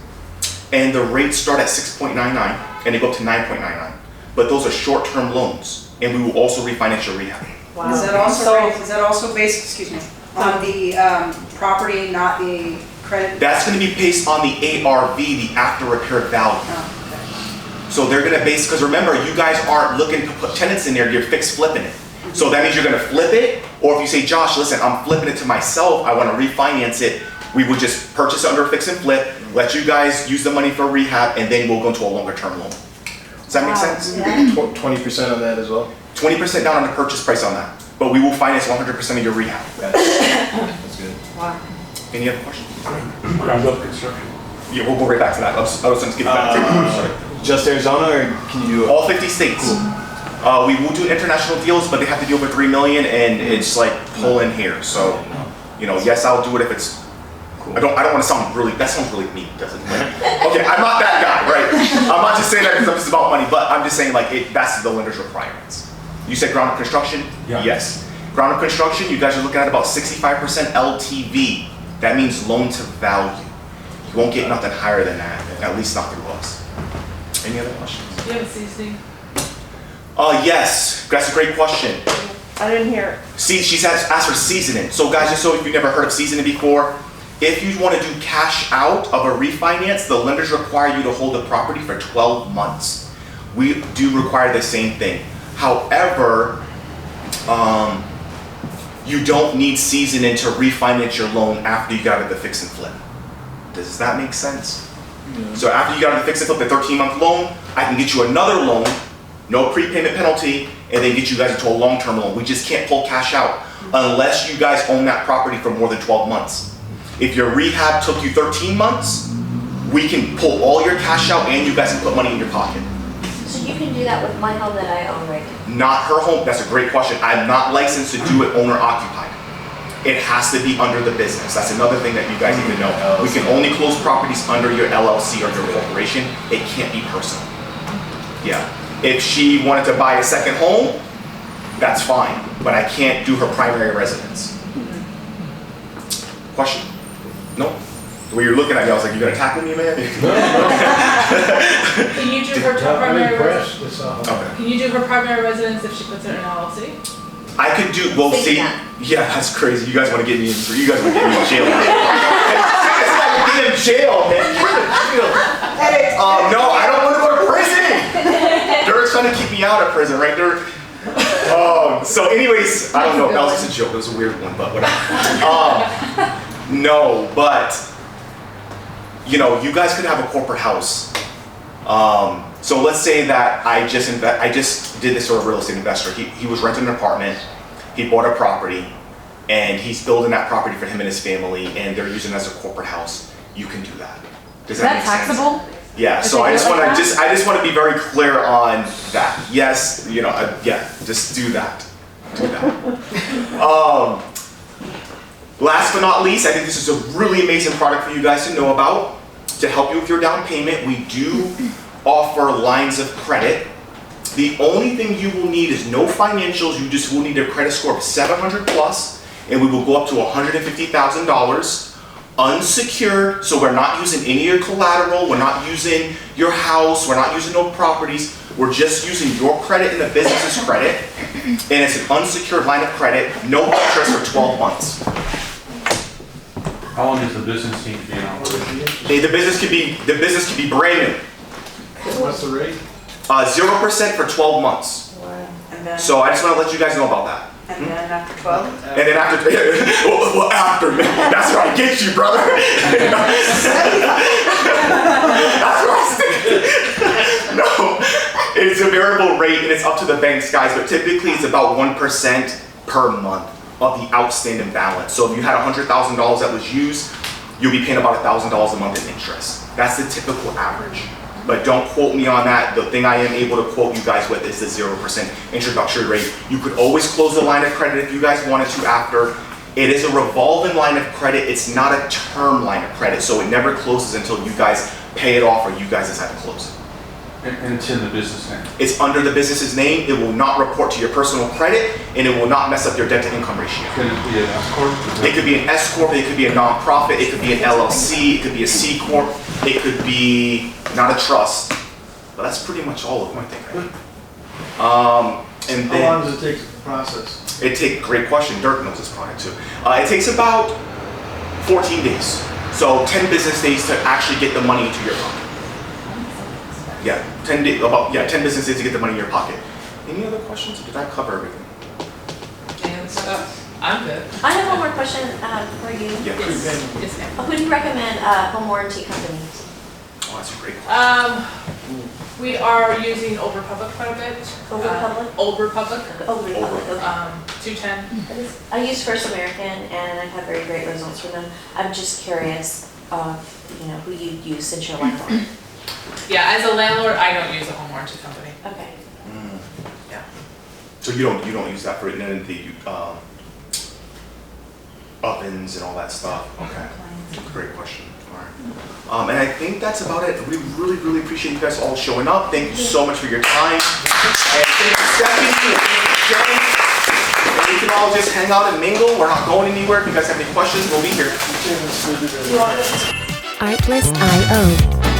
and the rates start at 6.99, and they go up to 9.99. But those are short-term loans, and we will also refinance your rehab. Wow. Is that also based, excuse me, on the property, not the credit? That's going to be based on the ARV, the after repair value. Oh, So they're going to base, because remember, you guys aren't looking to put tenants in there, you're fixed flipping it. So that means you're going to flip it, or if you say, Josh, listen, I'm flipping it to myself, I want to refinance it, we would just purchase it under a fix and flip, let you guys use the money for rehab, and then we'll go into a longer term loan. Does that make sense? 20% on that as well? 20% down on the purchase price on that, but we will finance 100% of your rehab. That's good. Wow. Any other questions? Ground up construction. Yeah, we'll go right back to that. I was going to skip back to Just Arizona, or can you do all 50 states. We will do international deals, but they have to be over 3 million, and it's like pull in here. So, you know, yes, I'll do it if it's. I don't want to sound really. That sounds really mean, doesn't it? Okay, I'm not that guy, right? I'm not just saying that because it's about money, but I'm just saying like that's the lender's requirements. You said ground up construction? Yeah. Yes. Ground up construction, you guys are looking at about 65% LTV. That means loan to value. You won't get nothing higher than that, at least not through us. Any other questions? Do you have a seasoning? Yes, that's a great question. I didn't hear it. See, she's asked for seasoning. So guys, just so if you've never heard of seasoning before, if you want to do cash out of a refinance, the lenders require you to hold the property for 12 months. We do require the same thing. However, you don't need seasoning to refinance your loan after you got it the fix and flip. Does that make sense? So after you got it the fix and flip, the 13-month loan, I can get you another loan, no prepayment penalty, and then get you guys into a long-term loan. We just can't pull cash out unless you guys own that property for more than 12 months. If your rehab took you 13 months, we can pull all your cash out and you guys can put money in your pocket. So you can do that with my home that I own right now? Not her home, that's a great question. I'm not licensed to do it owner occupied. It has to be under the business. That's another thing that you guys need to know. We can only close properties under your LLC or your corporation. It can't be personal. Yeah. If she wanted to buy a second home, that's fine, but I can't do her primary residence. Question? No? The way you're looking at me, I was like, you gonna tackle me, man? Can you do her primary residence? Okay. Can you do her primary residence if she puts it in an LLC? I could do, well, see, yeah, that's crazy. You guys wanna get me in, you guys wanna get me in jail. Get in jail, man. No, I don't wanna go to prison. They're trying to keep me out of prison, right? So anyways, I don't know, that was just a joke, it was a weird one, but whatever. No, but, you know, you guys could have a corporate house. So let's say that I just did this for a real estate investor. He was renting an apartment, he bought a property, and he's building that property for him and his family, and they're using it as a corporate house. You can do that. Does that make taxable? sense? Yeah, so I just want to be very clear on that. Yes, you know, yeah, just do that. Do that. Last but not least, I think this is a really amazing product for you guys to know about. To help you with your down payment, we do offer lines of credit. The only thing you will need is no financials. You just will need a credit score of 700 plus, and we will go up to $150,000. Unsecured, so we're not using any of your collateral, we're not using your house, we're not using no properties, we're just using your credit and the business's credit, and it's an unsecured line of credit, no interest for 12 months. How long does the business need to be in operation? The business could be brand new. What's the rate? 0% for 12 months. And then, So I just want to let you guys know about that. and then after 12? And then after, well, after, man, that's where I get you, brother. That's where I stick. No, it's a variable rate and it's up to the banks, guys, but typically it's about 1% per month of the outstanding balance. So if you had $100,000 that was used, you'll be paying about $1,000 a month in interest. That's the typical average. But don't quote me on that. The thing I am able to quote you guys with is the 0% introductory rate. You could always close the line of credit if you guys wanted to after. It is a revolving line of credit. It's not a term line of credit, so it never closes until you guys pay it off or you guys decide to close it. And it's in the business name. It's under the business's name. It will not report to your personal credit, and it will not mess up your debt to income ratio. Can it be an S corp? It could be an S corp. It could be a nonprofit. It could be an LLC. It could be a C corp. It could be not a trust. But that's pretty much all of them, I think. And then How long does it take to process? it takes, great question. Dirk knows this product too. It takes about 14 days. So 10 business days to actually get the money into your pocket. Yeah, 10 business days to get the money in your pocket. Any other questions? Did I cover everything? I'm good. I have one more question for you. Yeah. Yes, ma'am. Who do you recommend home warranty companies? Oh, that's a great question. We are using Old Republic quite a bit. Old Republic? Old Republic. Old Republic, okay. 210. I use First American and I've had very great results from them. I'm just curious of, who you use since you're landlord. Yeah, as a landlord, I don't use a home warranty company. Okay. Yeah. So you don't use that for any of the ovens and all that stuff? Okay. Great question. All right. And I think that's about it. We really, really appreciate you guys all showing up. Thank you so much for your time. And thank you, Stephanie. And thank you, Jen. And we can all just hang out and mingle. We're not going anywhere. If you guys have any questions, we'll be here. Artlist.io